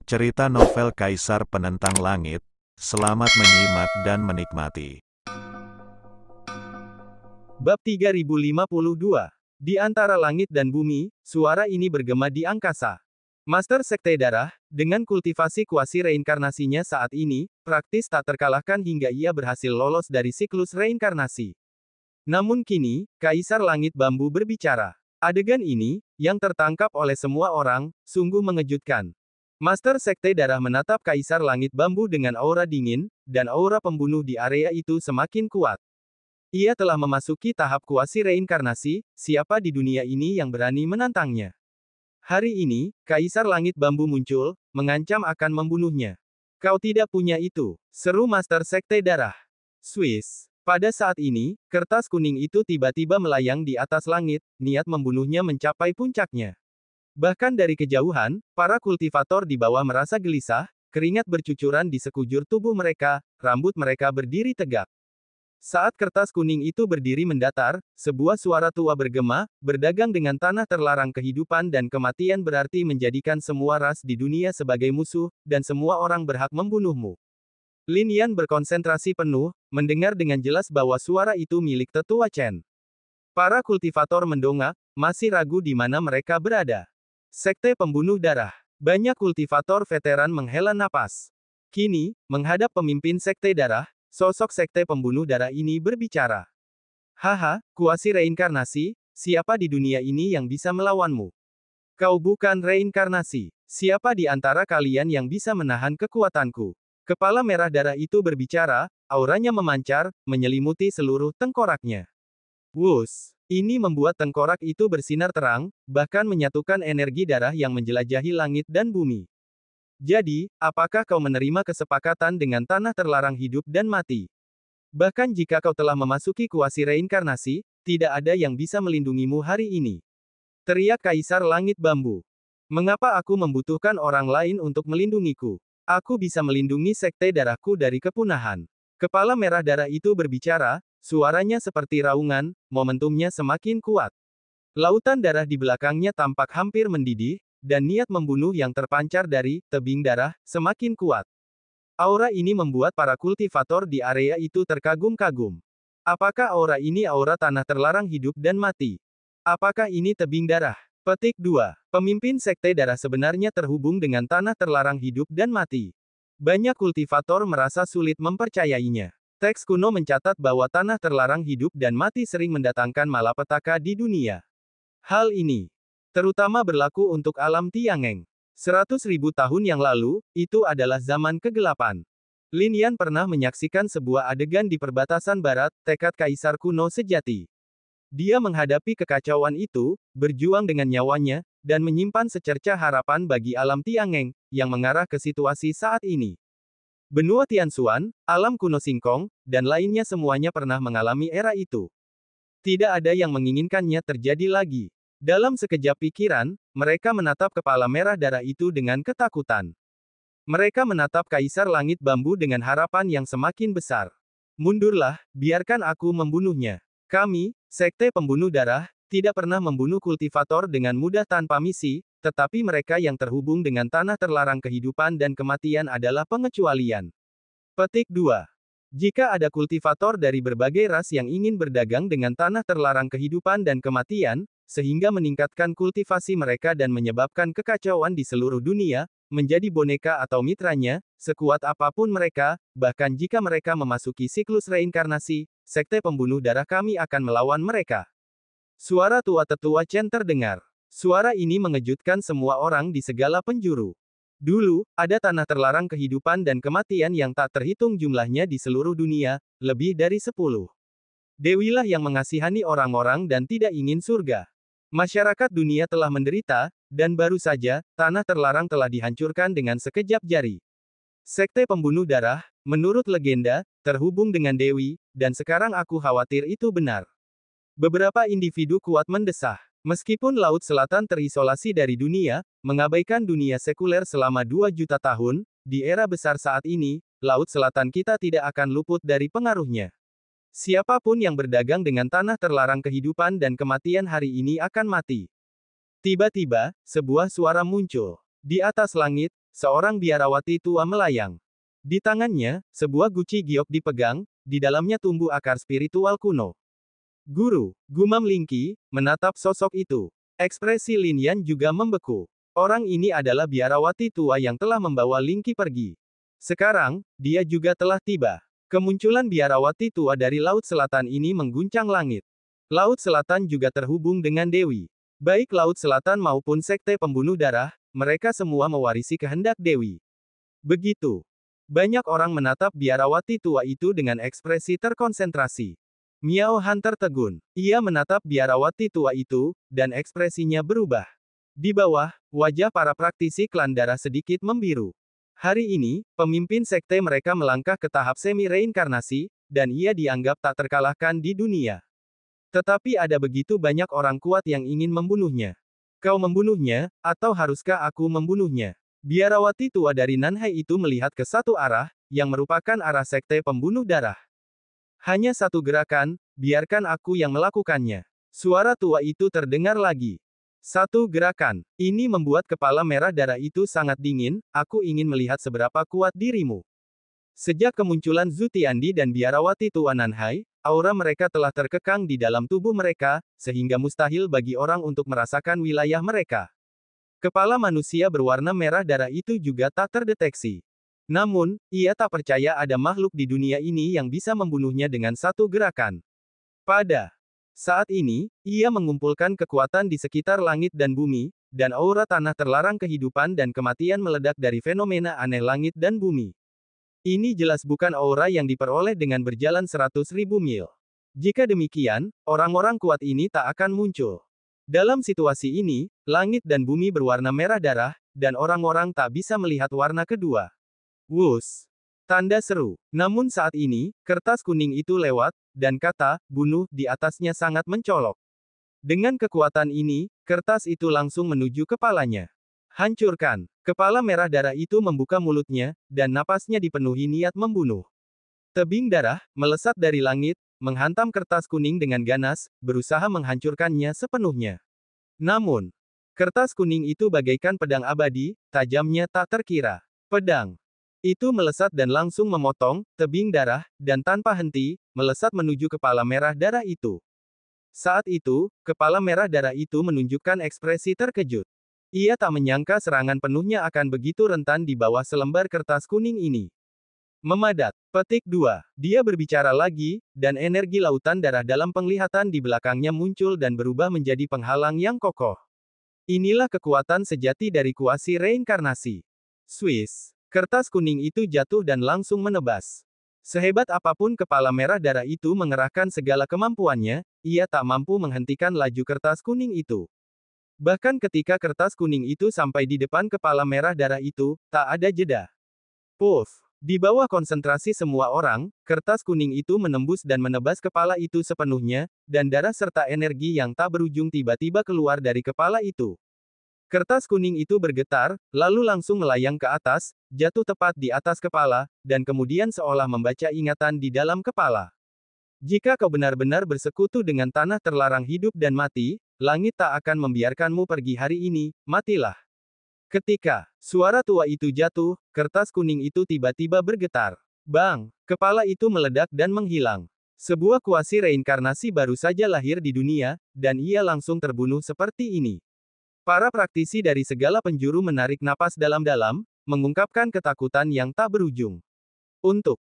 Cerita novel Kaisar Penentang Langit. Selamat menyimak dan menikmati. Bab 3052. Di antara langit dan bumi, suara ini bergema di angkasa. Master Sekte Darah, dengan kultivasi kuasi reinkarnasinya saat ini, praktis tak terkalahkan hingga ia berhasil lolos dari siklus reinkarnasi. Namun kini, Kaisar Langit Bambu berbicara. Adegan ini, yang tertangkap oleh semua orang, sungguh mengejutkan. Master Sekte Darah menatap Kaisar Langit Bambu dengan aura dingin, dan aura pembunuh di area itu semakin kuat. Ia telah memasuki tahap kuasi reinkarnasi, siapa di dunia ini yang berani menantangnya? Hari ini, Kaisar Langit Bambu muncul, mengancam akan membunuhnya. Kau tidak punya itu, seru Master Sekte Darah. Swiss. Pada saat ini, kertas kuning itu tiba-tiba melayang di atas langit, niat membunuhnya mencapai puncaknya. Bahkan dari kejauhan, para kultivator di bawah merasa gelisah, keringat bercucuran di sekujur tubuh mereka, rambut mereka berdiri tegak. Saat kertas kuning itu berdiri mendatar, sebuah suara tua bergema, berdagang dengan tanah terlarang kehidupan dan kematian berarti menjadikan semua ras di dunia sebagai musuh, dan semua orang berhak membunuhmu. Lin Yan berkonsentrasi penuh, mendengar dengan jelas bahwa suara itu milik tetua Chen. Para kultivator mendongak, masih ragu di mana mereka berada. Sekte Pembunuh Darah. Banyak kultivator veteran menghela napas. Kini, menghadap pemimpin Sekte Darah, sosok Sekte Pembunuh Darah ini berbicara. Haha, kuasi reinkarnasi, siapa di dunia ini yang bisa melawanmu? Kau bukan reinkarnasi. Siapa di antara kalian yang bisa menahan kekuatanku? Kepala merah darah itu berbicara, auranya memancar, menyelimuti seluruh tengkoraknya. Wus! Ini membuat tengkorak itu bersinar terang, bahkan menyatukan energi darah yang menjelajahi langit dan bumi. Jadi, apakah kau menerima kesepakatan dengan tanah terlarang hidup dan mati? Bahkan jika kau telah memasuki kuasi reinkarnasi, tidak ada yang bisa melindungimu hari ini. Teriak Kaisar Langit Bambu. Mengapa aku membutuhkan orang lain untuk melindungiku? Aku bisa melindungi sekte darahku dari kepunahan. Kepala merah darah itu berbicara, suaranya seperti raungan, momentumnya semakin kuat. Lautan darah di belakangnya tampak hampir mendidih, dan niat membunuh yang terpancar dari tebing darah semakin kuat. Aura ini membuat para kultivator di area itu terkagum-kagum. Apakah aura ini aura tanah terlarang hidup dan mati? Apakah ini tebing darah? Petik 2. Pemimpin Sekte Darah sebenarnya terhubung dengan tanah terlarang hidup dan mati. Banyak kultivator merasa sulit mempercayainya. Teks kuno mencatat bahwa tanah terlarang hidup dan mati sering mendatangkan malapetaka di dunia. Hal ini terutama berlaku untuk alam Tiangeng. 100.000 tahun yang lalu, itu adalah zaman kegelapan. Lin Yan pernah menyaksikan sebuah adegan di perbatasan barat, tekad kaisar kuno sejati. Dia menghadapi kekacauan itu, berjuang dengan nyawanya, dan menyimpan secercah harapan bagi alam Tiangeng, yang mengarah ke situasi saat ini. Benua Tianxuan, alam kuno Singkong, dan lainnya semuanya pernah mengalami era itu. Tidak ada yang menginginkannya terjadi lagi. Dalam sekejap pikiran, mereka menatap kepala merah darah itu dengan ketakutan. Mereka menatap Kaisar Langit Bambu dengan harapan yang semakin besar. Mundurlah, biarkan aku membunuhnya. Kami, Sekte Pembunuh Darah, tidak pernah membunuh kultivator dengan mudah tanpa misi, tetapi mereka yang terhubung dengan tanah terlarang kehidupan dan kematian adalah pengecualian. Petik 2. Jika ada kultivator dari berbagai ras yang ingin berdagang dengan tanah terlarang kehidupan dan kematian, sehingga meningkatkan kultivasi mereka dan menyebabkan kekacauan di seluruh dunia, menjadi boneka atau mitranya, sekuat apapun mereka, bahkan jika mereka memasuki siklus reinkarnasi, Sekte Pembunuh Darah kami akan melawan mereka. Suara tua tetua Chen terdengar. Suara ini mengejutkan semua orang di segala penjuru. Dulu, ada tanah terlarang kehidupan dan kematian yang tak terhitung jumlahnya di seluruh dunia, lebih dari 10. Dewilah yang mengasihani orang-orang dan tidak ingin surga. Masyarakat dunia telah menderita, dan baru saja, tanah terlarang telah dihancurkan dengan sekejap jari. Sekte Pembunuh Darah, menurut legenda, terhubung dengan Dewi, dan sekarang aku khawatir itu benar. Beberapa individu kuat mendesah. Meskipun Laut Selatan terisolasi dari dunia, mengabaikan dunia sekuler selama 2 juta tahun, di era besar saat ini, Laut Selatan kita tidak akan luput dari pengaruhnya. Siapapun yang berdagang dengan tanah terlarang kehidupan dan kematian hari ini akan mati. Tiba-tiba, sebuah suara muncul. Di atas langit, seorang biarawati tua melayang. Di tangannya, sebuah guci giok dipegang, di dalamnya tumbuh akar spiritual kuno. Guru, gumam Lingqi, menatap sosok itu. Ekspresi Lin Yan juga membeku. Orang ini adalah biarawati tua yang telah membawa Lingqi pergi. Sekarang, dia juga telah tiba. Kemunculan biarawati tua dari Laut Selatan ini mengguncang langit. Laut Selatan juga terhubung dengan Dewi. Baik Laut Selatan maupun Sekte Pembunuh Darah, mereka semua mewarisi kehendak Dewi. Begitu. Banyak orang menatap biarawati tua itu dengan ekspresi terkonsentrasi. Miao Han tertegun. Ia menatap biarawati tua itu, dan ekspresinya berubah. Di bawah, wajah para praktisi klan darah sedikit membiru. Hari ini, pemimpin sekte mereka melangkah ke tahap semi-reinkarnasi, dan ia dianggap tak terkalahkan di dunia. Tetapi ada begitu banyak orang kuat yang ingin membunuhnya. Kau membunuhnya, atau haruskah aku membunuhnya? Biarawati tua dari Nanhai itu melihat ke satu arah, yang merupakan arah sekte pembunuh darah. Hanya satu gerakan, biarkan aku yang melakukannya. Suara tua itu terdengar lagi. Satu gerakan. Ini membuat kepala merah darah itu sangat dingin, aku ingin melihat seberapa kuat dirimu. Sejak kemunculan Zhu Tiandi dan biarawati tua Nanhai, aura mereka telah terkekang di dalam tubuh mereka, sehingga mustahil bagi orang untuk merasakan wilayah mereka. Kepala manusia berwarna merah darah itu juga tak terdeteksi. Namun, ia tak percaya ada makhluk di dunia ini yang bisa membunuhnya dengan satu gerakan. Pada saat ini, ia mengumpulkan kekuatan di sekitar langit dan bumi, dan aura tanah terlarang kehidupan dan kematian meledak dari fenomena aneh langit dan bumi. Ini jelas bukan aura yang diperoleh dengan berjalan 100.000 mil. Jika demikian, orang-orang kuat ini tak akan muncul. Dalam situasi ini, langit dan bumi berwarna merah darah, dan orang-orang tak bisa melihat warna kedua. Wus! Tanda seru. Namun saat ini, kertas kuning itu lewat, dan kata, bunuh, di atasnya sangat mencolok. Dengan kekuatan ini, kertas itu langsung menuju kepalanya. Hancurkan. Kepala merah darah itu membuka mulutnya, dan napasnya dipenuhi niat membunuh. Tebing darah, melesat dari langit, menghantam kertas kuning dengan ganas, berusaha menghancurkannya sepenuhnya. Namun, kertas kuning itu bagaikan pedang abadi, tajamnya tak terkira. Pedang itu melesat dan langsung memotong tebing darah, dan tanpa henti, melesat menuju kepala merah darah itu. Saat itu, kepala merah darah itu menunjukkan ekspresi terkejut. Ia tak menyangka serangan penuhnya akan begitu rentan di bawah selembar kertas kuning ini. Memadat. Petik 2. Dia berbicara lagi, dan energi lautan darah dalam penglihatan di belakangnya muncul dan berubah menjadi penghalang yang kokoh. Inilah kekuatan sejati dari kuasi reinkarnasi. Swiss. Kertas kuning itu jatuh dan langsung menebas. Sehebat apapun kepala merah darah itu mengerahkan segala kemampuannya, ia tak mampu menghentikan laju kertas kuning itu. Bahkan ketika kertas kuning itu sampai di depan kepala merah darah itu, tak ada jeda. Puff! Di bawah konsentrasi semua orang, kertas kuning itu menembus dan menebas kepala itu sepenuhnya, dan darah serta energi yang tak berujung tiba-tiba keluar dari kepala itu. Kertas kuning itu bergetar, lalu langsung melayang ke atas, jatuh tepat di atas kepala, dan kemudian seolah membaca ingatan di dalam kepala. Jika kau benar-benar bersekutu dengan tanah terlarang hidup dan mati, langit tak akan membiarkanmu pergi hari ini, matilah. Ketika suara tua itu jatuh, kertas kuning itu tiba-tiba bergetar. Bang! Kepala itu meledak dan menghilang. Sebuah kuasi reinkarnasi baru saja lahir di dunia, dan ia langsung terbunuh seperti ini. Para praktisi dari segala penjuru menarik napas dalam-dalam, mengungkapkan ketakutan yang tak berujung. Untuk